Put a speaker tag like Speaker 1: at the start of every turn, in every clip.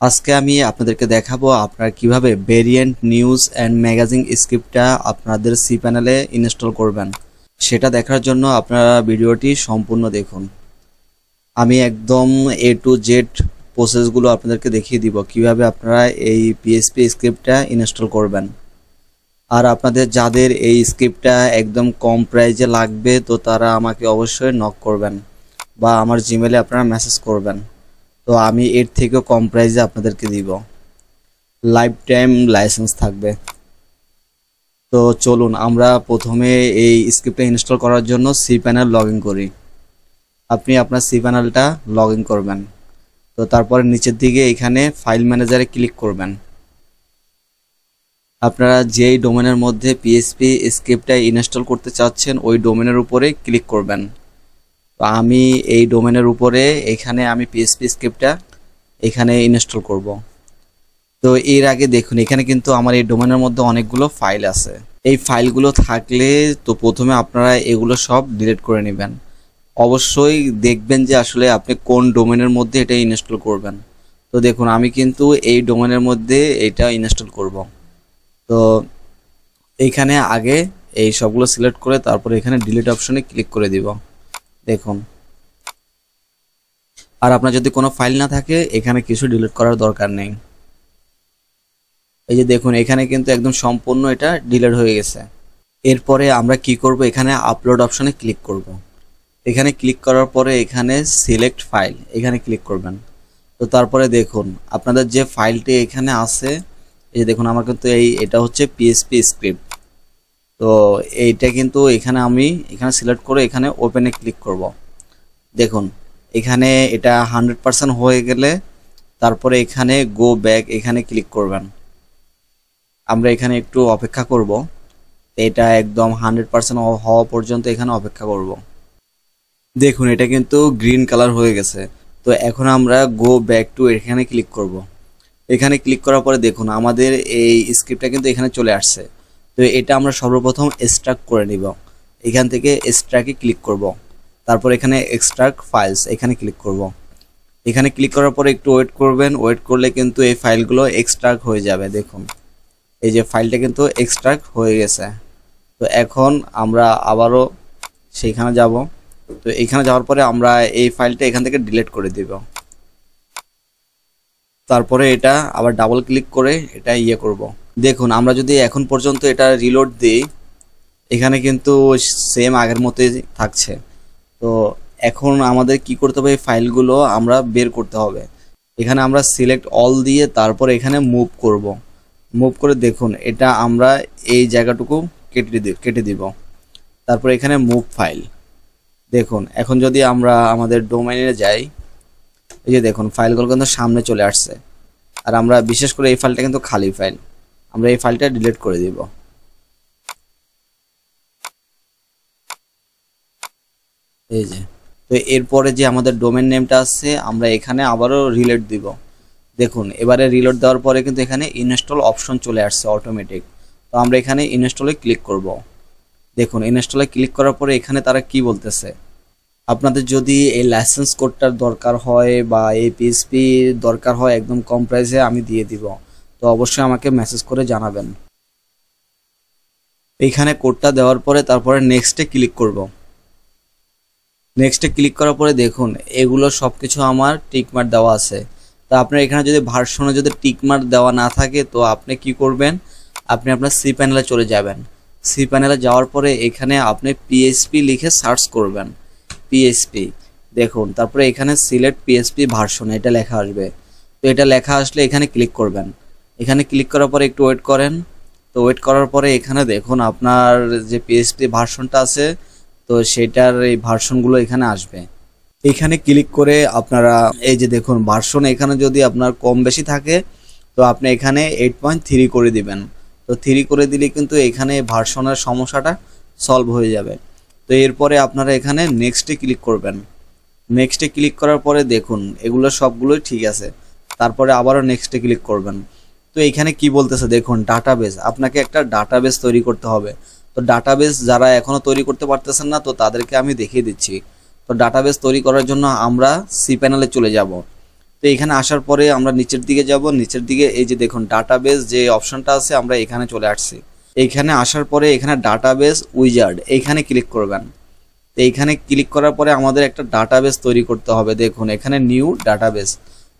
Speaker 1: আজকে আমি আপনাদেরকে দেখাবো আপনারা কিভাবে ভেরিয়েন্ট নিউজ এন্ড ম্যাগাজিন স্ক্রিপ্টটা আপনাদের সি প্যানেলে ইনস্টল করবেন। সেটা দেখার জন্য আপনারা ভিডিওটি সম্পূর্ণ দেখুন। আমি একদম এ টু জেড প্রসেসগুলো আপনাদেরকে দেখিয়ে দিব কিভাবে আপনারা এই পিএইচপি স্ক্রিপ্টটা ইনস্টল করবেন। আর আপনাদের যাদের এই স্ক্রিপ্টটা একদম কম প্রাইজে লাগবে তো তারা আমাকে অবশ্যই নক করবেন বা আমার জিমেলে আপনারা মেসেজ করবেন। তো আমি এর থেকেও কম প্রাইসে আপনাদেরকে দিব, লাইফ টাইম লাইসেন্স থাকবে। তো চলুন আমরা প্রথমে এই স্ক্রিপ্টটা ইনস্টল করার জন্য সি প্যানেল লগ ইন করি। আপনি আপনার সি প্যানেলটা লগ ইন করবেন। তো তারপরে নিচের দিকে এখানে ফাইল ম্যানেজারে ক্লিক করবেন। আপনারা যেই ডোমেনের মধ্যে পিএইচপি স্ক্রিপ্টটা ইনস্টল করতে চাচ্ছেন ওই ডোমেনের উপরে ক্লিক করবেন। তো আমি এই ডোমেনের উপরে এখানে আমি পিএইচপি স্ক্রিপ্টটা এখানে ইনস্টল করব। তো এর আগে দেখুন এখানে কিন্তু আমার এই ডোমেনের মধ্যে অনেকগুলো ফাইল আছে। এই ফাইলগুলো থাকলে তো প্রথমে আপনারা এগুলো সব ডিলিট করে নেবেন। অবশ্যই দেখবেন যে আসলে আপনি কোন ডোমেনের মধ্যে এটা ইনস্টল করবেন। তো দেখুন আমি কিন্তু এই ডোমেনের মধ্যে এটা ইনস্টল করব। তো এইখানে আগে এই সবগুলো সিলেক্ট করে তারপরে এখানে ডিলিট অপশনে ক্লিক করে দিব। দেখুন, আর আপনার যদি কোনো ফাইল না থাকে এখানে কিছু ডিলিট করার দরকার নেই। এই যে দেখুন এখানে কিন্তু একদম সম্পূর্ণ এটা ডিলিট হয়ে গেছে। এরপরে আমরা কি করব, এখানে আপলোড অপশনে ক্লিক করব। এখানে ক্লিক করার পরে এখানে সিলেক্ট ফাইল এখানে ক্লিক করবেন। তো তারপরে দেখুন আপনাদের যে ফাইলটি এখানে আছে, এই যে দেখুন আমার কিন্তু এটা হচ্ছে পিএইচপি স্ক্রিপ্ট। তো এইটা কিন্তু এখানে আমি এখানে সিলেক্ট করে এখানে ওপেনে ক্লিক করব। দেখুন এখানে এটা 100% হয়ে গেলে তারপরে এখানে গো ব্যাক এখানে ক্লিক করবেন। আমরা এখানে একটু অপেক্ষা করব। এটা একদম 100% হওয়া পর্যন্ত এখানে অপেক্ষা করব। দেখুন এটা কিন্তু গ্রিন কালার হয়ে গেছে। তো এখন আমরা গো ব্যাক টু এখানে ক্লিক করব। এখানে ক্লিক করার পরে দেখুন আমাদের এই স্ক্রিপ্টটা কিন্তু এখানে চলে আসছে। তো এটা আমরা সর্বপ্রথম এক্সট্রাক্ট করে নিব। এখান থেকে এক্সট্রাক্টে ক্লিক করব। তারপর এখানে এক্সট্রাক্ট ফাইলস এখানে ক্লিক করব। এখানে ক্লিক করার পরে একটু ওয়েট করবেন। ওয়েট করলে কিন্তু এই ফাইলগুলো এক্সট্রাক্ট হয়ে যাবে। দেখুন এই যে ফাইলটা কিন্তু এক্সট্রাক্ট হয়ে গেছে। তো এখন আমরা আবারও সেইখানে যাব। তো এখানে যাওয়ার পরে আমরা এই ফাইলটা এখান থেকে ডিলিট করে দিব। তারপরে এটা আবার ডাবল ক্লিক করে এটা করব। দেখুন আমরা যদি এখন পর্যন্ত এটা রিলোড দিই এখানে কিন্তু সেম আগের মতোই থাকছে। তো এখন আমাদের কি করতে হবে, এই ফাইলগুলো আমরা বের করতে হবে। এখানে আমরা সিলেক্ট অল দিয়ে তারপর এখানে মুভ করব। মুভ করে দেখুন এটা আমরা এই জায়গাটুকু কেটে দিব। তারপর এখানে মুভ ফাইল। দেখুন এখন যদি আমরা আমাদের ডোমেইনে যাই, এই যে দেখুন ফাইলগুলো কিন্তু সামনে চলে আসছে। আর আমরা বিশেষ করে এই ফাইলটা কিন্তু খালি ফাইল, আমরা এই ফাইলটা ডিলিট করে দিব। এই যে তো এরপরে যে আমাদের ডোমেন নেমটা আছে আমরা এখানে আবারও রিলোড দিব। দেখুন এবারে রিলোড দেওয়ার পরে কিন্তু এখানে ইনস্টল অপশন চলে আসছে অটোমেটিক। তো আমরা এখানে ইনস্টলে ক্লিক করব। দেখুন ইনস্টলে ক্লিক করার পরে এখানে তারা কি বলতেছে, আপনাদের যদি এই লাইসেন্স কোডটার দরকার হয় বা এই পিএইচপি দরকার হয় একদম কম প্রাইসে আমি দিয়ে দিব। তো অবশ্যই আমাকে মেসেজ করে জানাবেন। এইখানে কোডটা দেওয়ার পরে তারপরে নেক্সটে ক্লিক করব। নেক্সটে ক্লিক করার পরে দেখুন এগুলো সবকিছু আমার টিকমার্ক দেওয়া আছে। তো আপনার এখানে যদি ভার্সনে যদি টিকমার্ক দেওয়া না থাকে তো আপনি কি করবেন, আপনি আপনার সি প্যানেলে চলে যাবেন। সি প্যানেলে যাওয়ার পরে এখানে আপনি পিএইচপি লিখে সার্চ করবেন। পিএইচপি দেখুন তারপরে এখানে সিলেক্ট পিএইচপি ভার্সন এটা লেখা আসবে। তো এটা লেখা আসলে এখানে ক্লিক করবেন। এখানে ক্লিক করার পরে একটু ওয়েট করেন। তো ওয়েট করার পরে এখানে দেখুন আপনার যে পিএইচপি ভার্সনটা আছে তো সেটার এই ভার্সনগুলো এখানে আসবে। এখানে ক্লিক করে আপনারা এই যে দেখুন ভার্সন এখানে যদি আপনার কম বেশি থাকে তো আপনি এখানে 8.3 করে দিবেন। তো 3 করে দিলে কিন্তু এখানে ভার্সনের সমস্যাটা সলভ হয়ে যাবে। তো এরপরে আপনারা এখানে নেক্সটে ক্লিক করবেন। নেক্সটে ক্লিক করার পরে দেখুন এগুলো সবগুলোই ঠিক আছে। তারপরে আবারও নেক্সটে ক্লিক করবেন। তো এখানে কি বলতেছে দেখুন ডাটাবেস, আপনাকে একটা ডাটাবেস তৈরি করতে হবে। তো ডাটাবেস যারা এখনো তৈরি করতে পারতেছেন না তো তাদেরকে আমি দেখিয়ে দিচ্ছি। তো ডাটাবেস তৈরি করার জন্য আমরা সি প্যানেলে চলে যাব। তো তো এখানে আসার পরে আমরা নিচের দিকে যাব, নিচের দিকে এই যে দেখুন ডাটাবেস যে অপশনটা আছে আমরা এখানে চলে আসছি। এইখানে আসার পরে এখানে ডাটাবেস উইজার্ড এইখানে ক্লিক করবেন। তো এইখানে ক্লিক করার পরে আমাদের একটা ডাটাবেস তৈরি করতে হবে। দেখুন এখানে নিউ ডাটাবেস।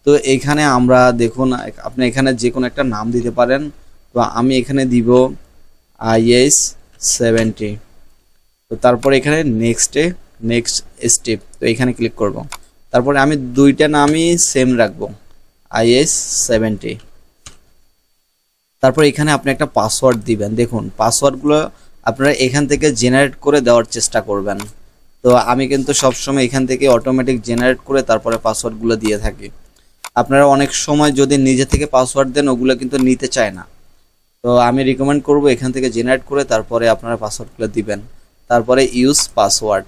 Speaker 1: তো এইখানে আমরা দেখুন আপনি এখানে যে কোনো একটা নাম দিতে পারেন। তো আমি এখানে দিব IS 70। তো তারপরে এখানে নেক্সট স্টেপ, তো এখানে ক্লিক করব। তারপরে আমি দুইটা নামই সেম রাখবো, IS 70। তারপর এখানে আপনি একটা পাসওয়ার্ড দিবেন। দেখুন পাসওয়ার্ডগুলো আপনারা এখান থেকে জেনারেট করে দেওয়ার চেষ্টা করবেন। তো আমি কিন্তু সবসময় এখান থেকে অটোমেটিক জেনারেট করে তারপরে পাসওয়ার্ডগুলো দিয়ে থাকি। আপনারা অনেক সময় যদি নিজে থেকে পাসওয়ার্ড দেন ওগুলো কিন্তু নিতে চায় না। তো আমি রিকমেন্ড করব এখান থেকে জেনারেট করে তারপরে আপনারা পাসওয়ার্ডগুলো দিবেন। তারপরে ইউজ পাসওয়ার্ড,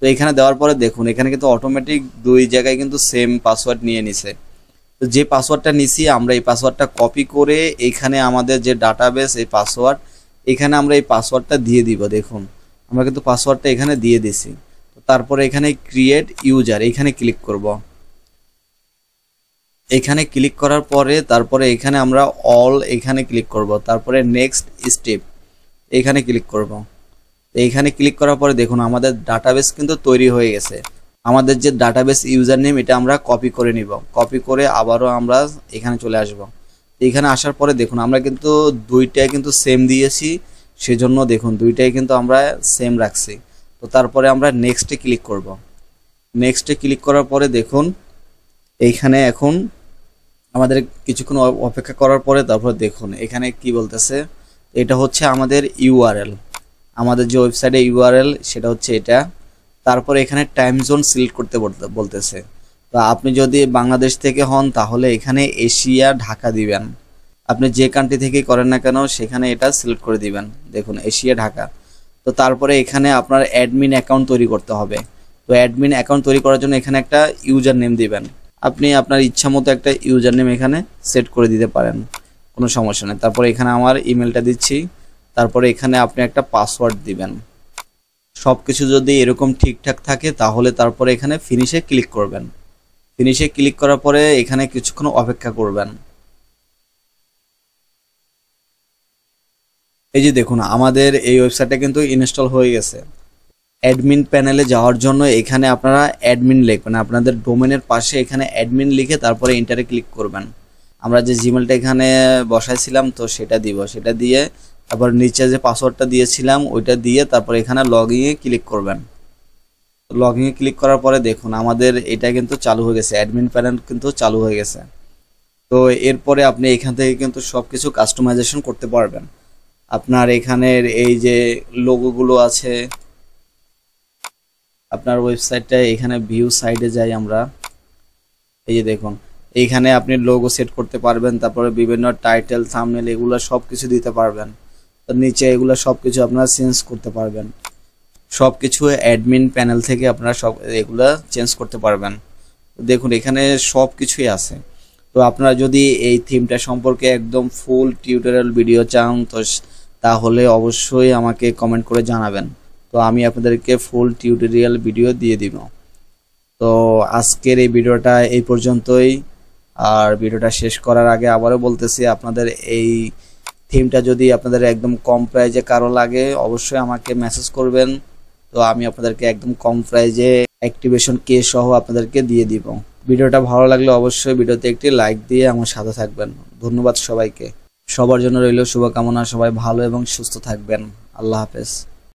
Speaker 1: তো এখানে দেওয়ার পরে দেখুন এখানে কিন্তু অটোমেটিক দুই জায়গায় কিন্তু সেম পাসওয়ার্ড নিয়ে নিছে। তো যে পাসওয়ার্ডটা নিছি আমরা এই পাসওয়ার্ডটা কপি করে এখানে আমাদের যে ডাটাবেস এই পাসওয়ার্ড এখানে আমরা এই পাসওয়ার্ডটা দিয়ে দিব। দেখুন আমরা কিন্তু পাসওয়ার্ডটা এখানে দিয়ে দিছি। তো তারপরে এখানে ক্রিয়েট ইউজার এখানে ক্লিক করব। এখানে ক্লিক করার পরে তারপরে এখানে আমরা অল এখানে ক্লিক করব। তারপরে নেক্সট স্টেপ এখানে ক্লিক করব। এইখানে ক্লিক করার পরে দেখুন আমাদের ডাটাবেস কিন্তু তৈরি হয়ে গেছে। আমাদের যে ডাটাবেস ইউজার নেম এটা আমরা কপি করে নিব। কপি করে আবারও আমরা এখানে চলে আসব। এখানে আসার পরে দেখুন আমরা কিন্তু দুইটাই কিন্তু সেম দিয়েছি, সেজন্য দেখুন দুইটাই কিন্তু আমরা সেম রাখছি। তো তারপরে আমরা নেক্সটে ক্লিক করব। নেক্সটে ক্লিক করার পরে দেখুন এইখানে এখন আমাদের কিছুক্ষণ অপেক্ষা করার পরে তারপর দেখুন এখানে কি বলতেছে, এটা হচ্ছে আমাদের ইউআরএল, আমাদের যে ওয়েবসাইটে ইউআরএল সেটা হচ্ছে এটা। তারপরে এখানে টাইম জোন সিলেক্ট করতে বলতেছে। তো আপনি যদি বাংলাদেশ থেকে হন তাহলে এখানে এশিয়া ঢাকা দিবেন। আপনি যে কান্ট্রি থেকেই করেন না কেন সেখানে এটা সিলেক্ট করে দিবেন। দেখুন এশিয়া ঢাকা। তো তারপরে এখানে আপনার অ্যাডমিন অ্যাকাউন্ট তৈরি করতে হবে। তো অ্যাডমিন অ্যাকাউন্ট তৈরি করার জন্য এখানে একটা ইউজার নেম দিবেন। আপনি আপনার ইচ্ছা মতো একটা ইউজার নেম এখানে সেট করে দিতে পারেন, কোনো সমস্যা নেই। তারপরে এখানে আমার ইমেলটা দিচ্ছি। তারপরে এখানে আপনি একটা পাসওয়ার্ড দিবেন। সব কিছু যদি এরকম ঠিকঠাক থাকে তাহলে তারপরে এখানে ফিনিশে ক্লিক করবেন। ফিনিশে ক্লিক করার পরে এখানে কিছুক্ষণ অপেক্ষা করবেন। এই যে দেখুন আমাদের এই ওয়েবসাইটটা কিন্তু ইনস্টল হয়ে গেছে। অ্যাডমিন প্যানেলে যাওয়ার জন্য এখানে আপনারা অ্যাডমিন লিখবেন। আপনাদের ডোমেনের পাশে এখানে অ্যাডমিন লিখে তারপরে এন্টারে ক্লিক করবেন। আমরা যে জিমেলটা এখানে বসাইছিলাম তো সেটা দিব, সেটা দিয়ে তারপর নিচে যে পাসওয়ার্ডটা দিয়েছিলাম ওইটা দিয়ে তারপর এখানে লগইনে ক্লিক করবেন। লগইনে ক্লিক করার পরে দেখুন আমাদের এটা কিন্তু চালু হয়ে গেছে, অ্যাডমিন প্যানেল কিন্তু চালু হয়ে গেছে। তো এরপরে আপনি এখান থেকে কিন্তু সব কিছু কাস্টমাইজেশন করতে পারবেন। আপনার এখানের এই যে লোগোগুলো আছে, আপনার ওয়েবসাইটটা এখানে ভিউ সাইডে যাই আমরা। এই যে দেখুন এইখানে আপনি লোগো সেট করতে পারবেন, তারপরে বিভিন্ন টাইটেল থাম্বনেল এগুলো সব কিছু দিতে পারবেন। তো নিচে এগুলো সব কিছু আপনারা চেঞ্জ করতে পারবেন। সব কিছু অ্যাডমিন প্যানেল থেকে আপনারা সব এগুলা চেঞ্জ করতে পারবেন। দেখুন এখানে সব কিছুই আছে। তো আপনারা যদি এই থিমটা সম্পর্কে একদম ফুল টিউটোরিয়াল ভিডিও চান তো তাহলে অবশ্যই আমাকে কমেন্ট করে জানাবেন। তো আমি আপনাদেরকে ফুল টিউটোরিয়াল ভিডিও দিয়ে দিব। তো আজকের এই ভিডিওটা এই পর্যন্তই। আর ভিডিওটা শেষ করার আগে আবারও বলতেছি আপনাদের এই থিমটা যদি আপনাদের একদম কম প্রাইজে কারো লাগে অবশ্যই আমাকে মেসেজ করবেন। তো আমি আপনাদেরকে একদম কম প্রাইজে অ্যাক্টিভেশন কে সহ আপনাদেরকে দিয়ে দিব। ভিডিওটা ভালো লাগলে অবশ্যই ভিডিওতে একটি লাইক দিয়ে আমার সাথে থাকবেন। ধন্যবাদ সবাইকে। সবার জন্য রইল শুভকামনা। সবাই ভালো এবং সুস্থ থাকবেন। আল্লাহ হাফেজ।